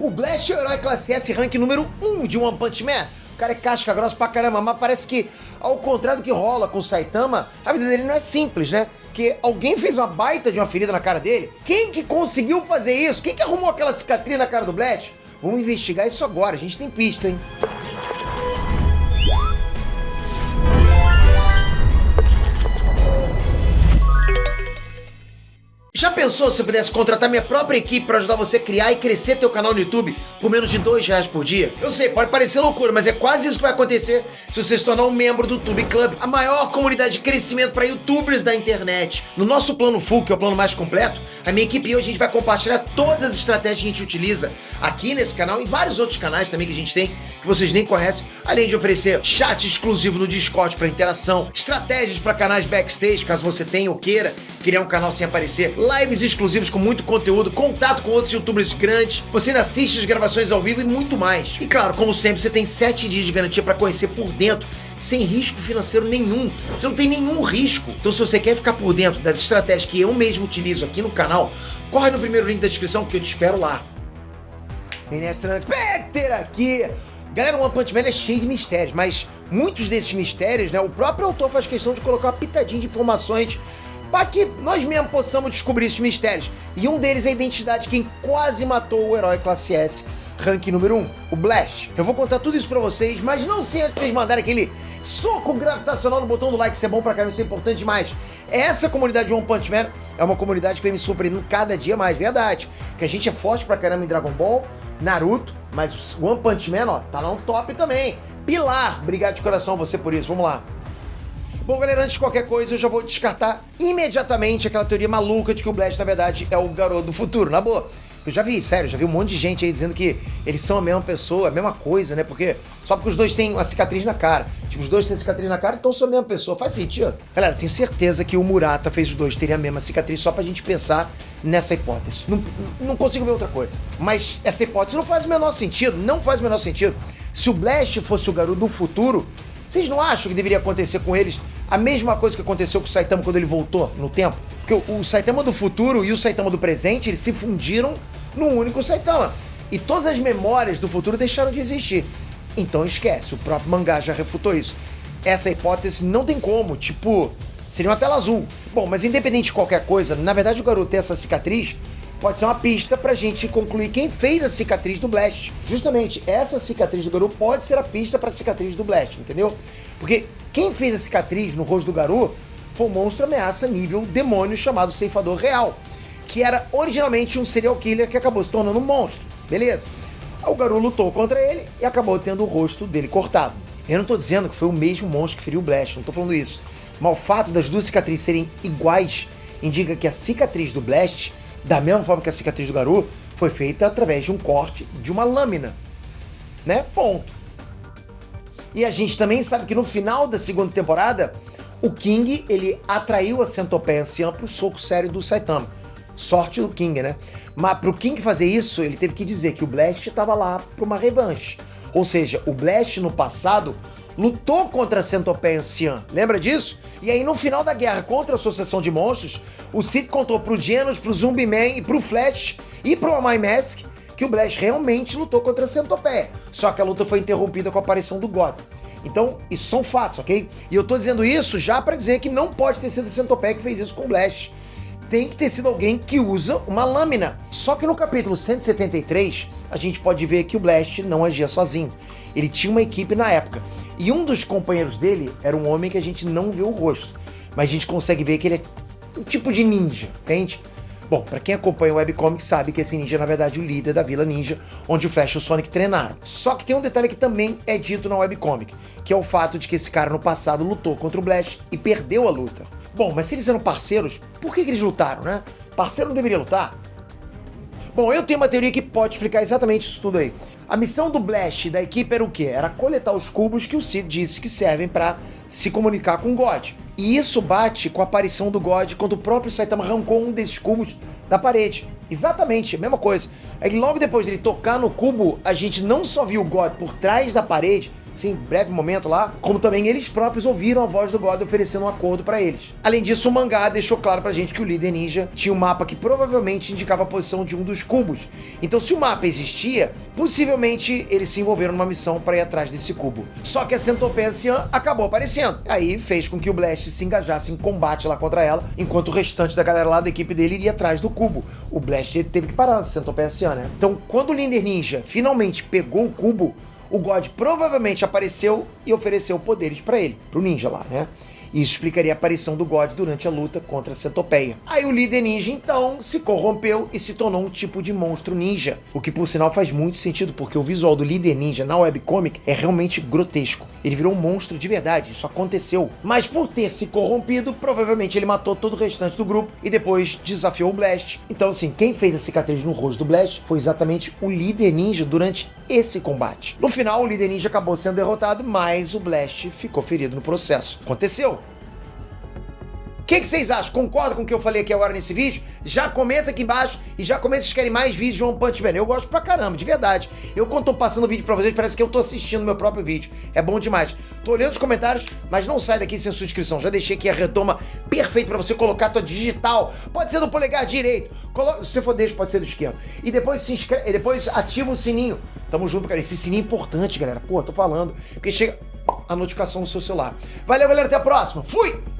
O Blast é o herói classe S rank número 1 de One Punch Man. O cara é casca grossa pra caramba, mas parece que, ao contrário do que rola com o Saitama, a vida dele não é simples, né? Que alguém fez uma baita de uma ferida na cara dele. Quem que conseguiu fazer isso? Quem que arrumou aquela cicatriz na cara do Blast? Vamos investigar isso agora, a gente tem pista, hein? Já pensou se eu pudesse contratar minha própria equipe para ajudar você a criar e crescer teu canal no YouTube por menos de R$2 por dia? Eu sei, pode parecer loucura, mas é quase isso que vai acontecer se você se tornar um membro do YouTube Club, a maior comunidade de crescimento para youtubers da internet. No nosso plano full, que é o plano mais completo, a minha equipe e eu, a gente vai compartilhar todas as estratégias que a gente utiliza aqui nesse canal e vários outros canais também que a gente tem, que vocês nem conhecem, além de oferecer chat exclusivo no Discord para interação, estratégias para canais backstage, caso você tenha ou queira criar um canal sem aparecer, lives exclusivas com muito conteúdo, contato com outros youtubers grandes, você ainda assiste as gravações ao vivo e muito mais. E claro, como sempre, você tem 7 dias de garantia para conhecer por dentro, sem risco financeiro nenhum. Você não tem nenhum risco. Então se você quer ficar por dentro das estratégias que eu mesmo utilizo aqui no canal, corre no primeiro link da descrição que eu te espero lá. Peter aqui! Galera, o One Punch Man é cheio de mistérios, mas muitos desses mistérios, né, o próprio autor faz questão de colocar uma pitadinha de informações para que nós mesmos possamos descobrir esses mistérios. E um deles é a identidade de quem quase matou o herói classe S, rank número 1, o Blast. Eu vou contar tudo isso pra vocês, mas não sem antes vocês mandarem aquele soco gravitacional no botão do like, isso é bom pra caramba, isso é importante demais. Essa comunidade de One Punch Man é uma comunidade que vem me surpreendendo cada dia mais, verdade. Que a gente é forte pra caramba em Dragon Ball, Naruto, mas o One Punch Man, ó, tá lá no top também. Pilar, obrigado de coração a você por isso, vamos lá. Bom, galera, antes de qualquer coisa, eu já vou descartar imediatamente aquela teoria maluca de que o Blast, na verdade, é o garoto do futuro, na boa. Eu já vi, sério, já vi um monte de gente aí dizendo que eles são a mesma pessoa, a mesma coisa, né? Só porque os dois têm uma cicatriz na cara. Tipo, os dois têm cicatriz na cara, então são a mesma pessoa. Faz sentido. Galera, tenho certeza que o Murata fez os dois terem a mesma cicatriz só pra gente pensar nessa hipótese. Não consigo ver outra coisa. Mas essa hipótese não faz o menor sentido, não faz o menor sentido. Se o Blast fosse o garoto do futuro, vocês não acham que deveria acontecer com eles a mesma coisa que aconteceu com o Saitama quando ele voltou no tempo? Porque o Saitama do futuro e o Saitama do presente, eles se fundiram num único Saitama. E todas as memórias do futuro deixaram de existir. Então esquece, o próprio mangá já refutou isso. Essa hipótese não tem como, tipo, seria uma tela azul. Bom, mas independente de qualquer coisa, na verdade o garoto ter essa cicatriz pode ser uma pista pra gente concluir quem fez a cicatriz do Blast. Justamente, essa cicatriz do Garou pode ser a pista pra cicatriz do Blast, entendeu? Porque quem fez a cicatriz no rosto do Garou foi um monstro ameaça nível demônio chamado Ceifador Real, que era originalmente um serial killer que acabou se tornando um monstro, beleza? O Garou lutou contra ele e acabou tendo o rosto dele cortado. Eu não tô dizendo que foi o mesmo monstro que feriu o Blast, não tô falando isso. Mas o fato das duas cicatrizes serem iguais indica que a cicatriz do Blast, da mesma forma que a cicatriz do Garou, foi feita através de um corte de uma lâmina, né? Ponto. E a gente também sabe que no final da segunda temporada, o King, ele atraiu a Centopeia Anciã pro soco sério do Saitama. Sorte do King, né? Mas pro King fazer isso, ele teve que dizer que o Blast estava lá pra uma revanche. Ou seja, o Blast no passado lutou contra a Centopeia Anciã. Lembra disso? E aí no final da guerra contra a Associação de Monstros, o Cid contou pro Genos, pro Zumbi Man e pro Flash e pro Amai Mask que o Blast realmente lutou contra a Centopeia. Só que a luta foi interrompida com a aparição do God. Então, isso são fatos, ok? E eu tô dizendo isso já pra dizer que não pode ter sido a Centopeia que fez isso com o Blast. Tem que ter sido alguém que usa uma lâmina. Só que no capítulo 173, a gente pode ver que o Blast não agia sozinho. Ele tinha uma equipe na época. E um dos companheiros dele era um homem que a gente não vê o rosto. Mas a gente consegue ver que ele é um tipo de ninja, entende? Bom, pra quem acompanha o webcomic sabe que esse ninja é na verdade o líder da Vila Ninja, onde o Flash e o Sonic treinaram. Só que tem um detalhe que também é dito na webcomic, que é o fato de que esse cara no passado lutou contra o Blast e perdeu a luta. Bom, mas se eles eram parceiros, por que eles lutaram, né? Parceiro não deveria lutar? Bom, eu tenho uma teoria que pode explicar exatamente isso tudo aí. A missão do Blast e da equipe era o quê? Era coletar os cubos que o Cid disse que servem pra se comunicar com o God. E isso bate com a aparição do God quando o próprio Saitama arrancou um desses cubos da parede. Exatamente, a mesma coisa. Aí logo depois dele tocar no cubo, a gente não só viu o God por trás da parede, sim, breve momento lá, como também eles próprios ouviram a voz do God oferecendo um acordo pra eles. Além disso, o mangá deixou claro pra gente que o líder ninja tinha um mapa que provavelmente indicava a posição de um dos cubos. Então, se o mapa existia, possivelmente eles se envolveram numa missão pra ir atrás desse cubo. Só que a Centopeia Cian acabou aparecendo. Aí fez com que o Blast se engajasse em combate lá contra ela, enquanto o restante da galera lá da equipe dele iria atrás do cubo. O Blast teve que parar a Centopeia Cian, né? Então, quando o líder ninja finalmente pegou o cubo, o God provavelmente apareceu e ofereceu poderes pra ele, pro ninja lá, né? Isso explicaria a aparição do God durante a luta contra a Centopeia. Aí o líder ninja, então, se corrompeu e se tornou um tipo de monstro ninja. O que, por sinal, faz muito sentido, porque o visual do líder ninja na webcomic é realmente grotesco. Ele virou um monstro de verdade, isso aconteceu. Mas por ter se corrompido, provavelmente ele matou todo o restante do grupo e depois desafiou o Blast. Então, assim, quem fez a cicatriz no rosto do Blast foi exatamente o líder ninja durante esse combate. No final, o líder ninja acabou sendo derrotado, mas o Blast ficou ferido no processo. Aconteceu. O que vocês acham? Concordam com o que eu falei aqui agora nesse vídeo? Já comenta aqui embaixo e já comenta se vocês querem mais vídeos de One Punch Man. Eu gosto pra caramba, de verdade. Eu, quando tô passando o vídeo pra vocês, parece que eu tô assistindo meu próprio vídeo. É bom demais. Tô olhando os comentários, mas não sai daqui sem sua inscrição. Já deixei aqui a redoma perfeita pra você colocar a tua digital. Pode ser do polegar direito. Se você for desse, pode ser do esquerdo. E depois se inscreve, e depois ativa o sininho. Tamo junto, cara. Esse sininho é importante, galera. Pô, tô falando. Porque chega a notificação no seu celular. Valeu, galera. Até a próxima. Fui!